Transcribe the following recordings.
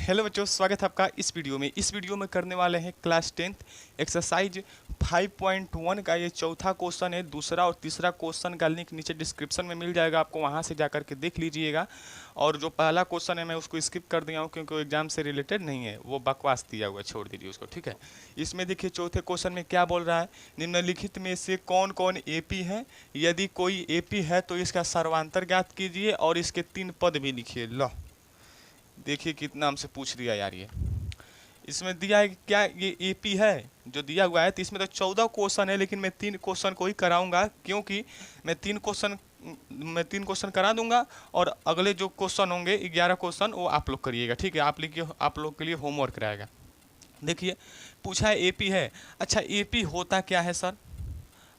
Hello बच्चों, स्वागत है आपका इस वीडियो में। इस वीडियो में करने वाले हैं क्लास 10th एक्सरसाइज 5.1 का ये चौथा क्वेश्चन है। दूसरा और तीसरा क्वेश्चन का लिंक नीचे डिस्क्रिप्शन में मिल जाएगा, आपको वहां से जाकर के देख लीजिएगा। और जो पहला क्वेश्चन है मैं उसको स्किप कर दिया हूँ क्योंकि वो एग्जाम से रिलेटेड नहीं है, वो बकवास दिया हुआ है, छोड़ दीजिए उसको, ठीक है। इसमें देखिए चौथे क्वेश्चन में क्या बोल रहा है, निम्नलिखित में से कौन कौन एपी है, यदि कोई एपी है तो इसका सर्वांतर ज्ञात कीजिए और इसके 3 पद भी लिखिए। लो देखिए कितना हमसे पूछ दिया यार। ये इसमें दिया है क्या, ये एपी है जो दिया हुआ है। तो इसमें तो 14 क्वेश्चन है, लेकिन मैं 3 क्वेश्चन को ही कराऊंगा क्योंकि मैं 3 क्वेश्चन करा दूंगा और अगले जो क्वेश्चन होंगे 11 क्वेश्चन वो आप लोग करिएगा, ठीक है। आप लोग के लिए होमवर्क रहेगा। देखिए पूछा है एपी है। अच्छा एपी होता क्या है सर?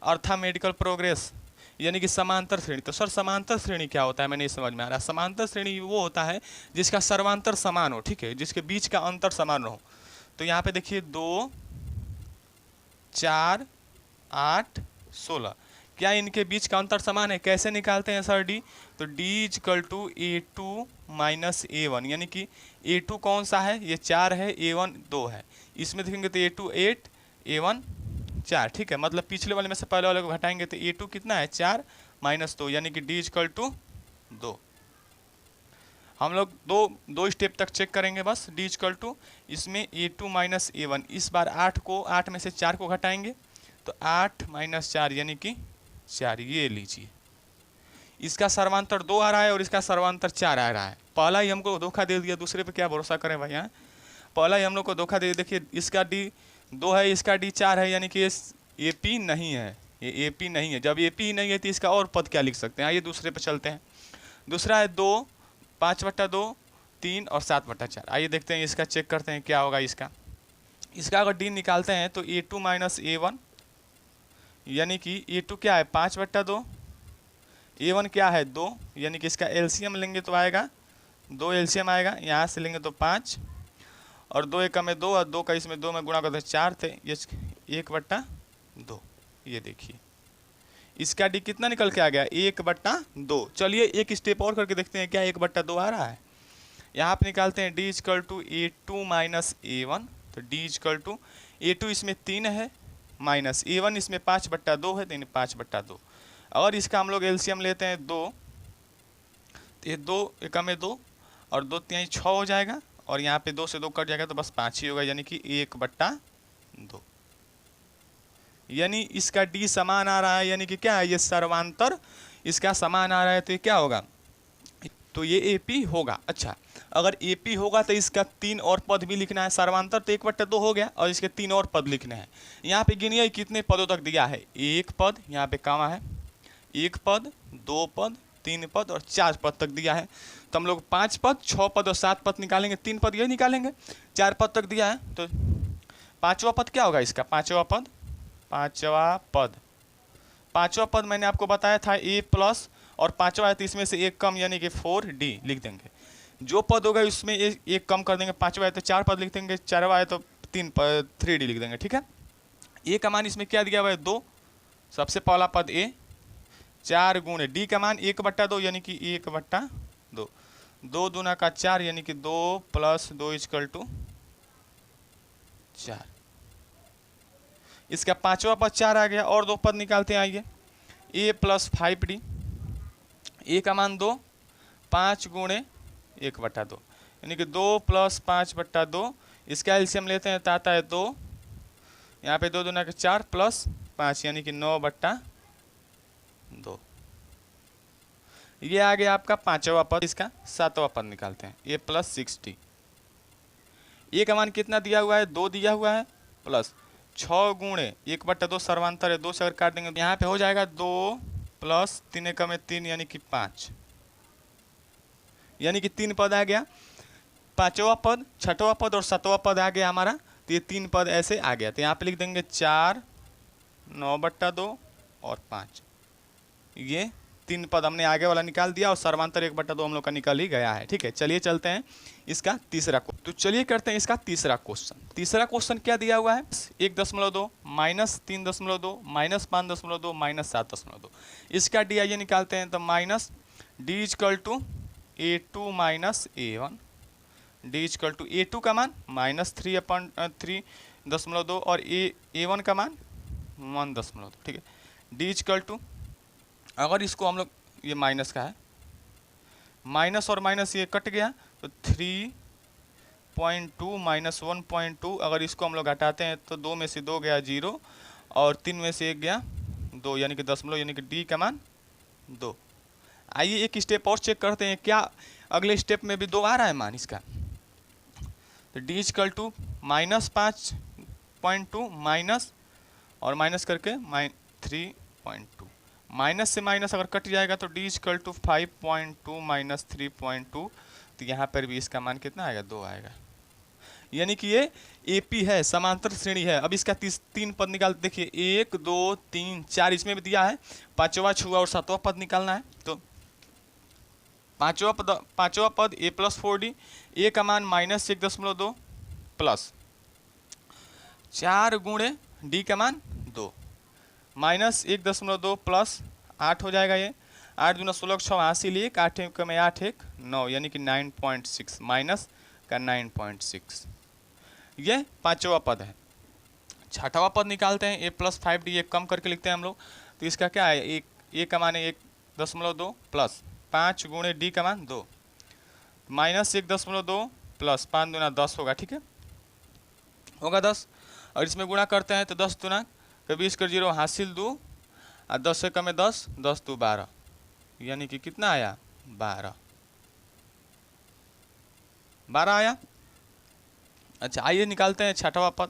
अर्थमेटिकल प्रोग्रेस यानी कि समांतर श्रेणी। तो सर समांतर श्रेणी क्या होता है, मैं नहीं समझ में आ रहा। समांतर श्रेणी वो होता है जिसका सर्वांतर समान हो, ठीक है, जिसके बीच का अंतर समान हो। तो यहाँ पे देखिए 2, 4, 8, 16, क्या इनके बीच का अंतर समान है? कैसे निकालते हैं सर डी? तो D equal to A2 minus A1, यानी कि A2 कौन सा है, ये 4 है, A1 2 है। इसमें देखेंगे तो A2 8, A1 4, ठीक है। मतलब पिछले वाले में से पहले वाले को घटाएंगे तो A2 कितना है, 4 माइनस 2, यानी कि डी इजकल टू 2। हम लोग दो स्टेप तक चेक करेंगे बस। डी इजकल टू इसमें A2 माइनस A1, इस बार 8 में से 4 को घटाएंगे तो 8 माइनस 4 यानी कि 4, ये लीजिए। इसका सर्वांतर 2 आ रहा है और इसका सर्वांतर 4 आ रहा है। पहला ही हमको धोखा दे दिया, दूसरे पे क्या भरोसा करें भाई। यहाँ पहला ही हम लोग को धोखा दे। देखिए इसका डी 2 है, इसका डी 4 है, यानी कि ये एपी नहीं है, ये एपी नहीं है। जब एपी नहीं है तो इसका और पद क्या लिख सकते हैं? आइए दूसरे पे चलते हैं। दूसरा है 2, 5/2, 3 और 7/4। आइए देखते हैं इसका, चेक करते हैं क्या होगा इसका। अगर डी निकालते हैं तो A2 माइनस A1 यानी कि A2 क्या है, 5/2, A1 क्या है 2, यानी कि इसका एलसीएम लेंगे तो आएगा 2, एलसीएम आएगा, यहाँ से लेंगे तो 5 और 2 एकम में 2 और 2 का इसमें 2 में गुणा करते 4 थे, ये 1/2। ये देखिए इसका डी कितना निकल के आ गया, 1/2। चलिए एक स्टेप और करके देखते हैं क्या 1/2 आ रहा है। यहाँ पे निकालते हैं D equal to A2 minus A1। तो डी इजकल टू A2 इसमें 3 है माइनस A1 इसमें 5/2 है, तो 5/2। और इसका हम लोग एलसीएम लेते हैं 2, तो ये 2 एकम में 2 और 2 3 6 हो जाएगा और यहाँ पे 2 से 2 कट जाएगा तो बस 5 ही होगा, यानी कि 1/2। यानी इसका डी समान आ रहा है, यानी कि क्या है, ये सर्वांतर इसका समान आ रहा है, तो ये क्या होगा, तो ये एपी होगा। अच्छा अगर एपी होगा तो इसका 3 और पद भी लिखना है। सर्वांतर तो 1/2 हो गया और इसके 3 और पद लिखने हैं। यहाँ पे गिनिए कितने पदों तक दिया है, 1 पद, यहाँ पे कामा है, 1 पद, 2 पद, 3 पद और 4 पद तक दिया है। तो हम लोग 5 पद, 6 पद और 7 पद निकालेंगे, 3 पद ये निकालेंगे। 4 पद तक दिया है तो 5वां पद क्या होगा इसका, 5वां पद मैंने आपको बताया था A प्लस और 5वां है तो इसमें से 1 कम, यानी कि 4D लिख देंगे। जो पद होगा उसमें एक कम कर देंगे, 5वां है तो 4 पद लिख देंगे, 4वां है तो 3D लिख देंगे, ठीक है। A का मान इसमें क्या दिया हुआ है, 2, सबसे पहला पद A, 4 गुणे D का मान 1/2 यानी कि 1/2, 2 दूना का 4 यानी कि 2 + 2 = 4। इसका 5वां पद 4 आ गया और 2 पद निकालते हैं। आइए A + 5D, A का मान 2, 5 गुणे 1/2 यानी कि 2 + 5/2। इसका एलसीएम लेते हैं तो आता है 2, यहाँ पे 2 दूना का 4 + 5 यानी कि 9/2। ये आ गया आपका 5वां पद। इसका 7वां पद निकालते हैं, A + 6D। A का मान कितना दिया हुआ है, 2 दिया हुआ है, प्लस 6 गुणे 1/2 सर्वांतर है, 2 से अगर काट देंगे तो यहाँ पे हो जाएगा 2 + 3 एकम में 3 यानी कि 5, यानी कि 3 पद आ गया। 5वां पद, 6वां पद और 7वां पद आ गया हमारा, तो ये 3 पद ऐसे आ गया। तो यहाँ पे लिख देंगे 4, 9/2 और 5। ये 3 पद हमने आगे वाला निकाल दिया और सर्वांतर 1/2 हम लोग का निकल ही गया है, ठीक है। चलिए चलते हैं इसका तीसरा क्वेश्चन। तो चलिए करते हैं इसका तीसरा क्वेश्चन। तीसरा क्वेश्चन क्या दिया हुआ है, 1.2 माइनस 3.2 माइनस 5.2 माइनस 7.2। इसका डी आइए निकालते हैं। तो minus D equal to A2 minus A1, D equal to A2 का मान -3/3.2 और A1 का मान 1.2, ठीक है। डी इजकल टू, अगर इसको हम लोग, ये माइनस का है, माइनस और माइनस ये कट गया तो 3.2 माइनस 1.2, अगर इसको हम लोग घटाते हैं तो 2 में से 2 गया 0 और 3 में से 1 गया 2, यानी कि दशमलव, यानी कि डी का मान 2। आइए एक स्टेप और चेक करते हैं, क्या अगले स्टेप में भी 2 आ रहा है मान इसका। तो डी इजकल टू -5.2 माइनस और माइनस करके -3.2, माइनस से माइनस अगर कट जाएगा तो डी इजकल टू 5.2 माइनस 3.2, तो यहाँ पर भी इसका मान कितना आएगा, 2 आएगा। यानी कि ये एपी है, समांतर श्रेणी है। अब इसका 3 पद निकाल, देखिए 1 2 3 4 इसमें भी दिया है, पांचवा छुआ और सातवां पद निकालना है। तो पांचवा पद a प्लस 4d, ए का मान -1.2 प्लस 4 गुणे डी का मान 2, -1.2 प्लस 8 हो जाएगा। ये 8 दूना 16 6 80, 1 8 1 में 8 1 9, यानी कि 9.6 माइनस का 9.6, ये पांचवा पद है। छठवां पद निकालते हैं, a प्लस 5d, ये कम करके लिखते हैं हम लोग। तो इसका क्या है, ए का मान 1.2 प्लस 5 गुणे डी का मान 2, -1.2 प्लस 5 दूना 10 होगा, ठीक है, होगा 10। और इसमें गुणा करते हैं तो 10 दूना कभी इसका 0 हासिल 2 और 10 से कम है 10, 10 2 12, यानी कि कितना आया, 12 आया। अच्छा आइए निकालते हैं छठवां पद,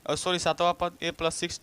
सॉरी सातवां पद, a प्लस 6d,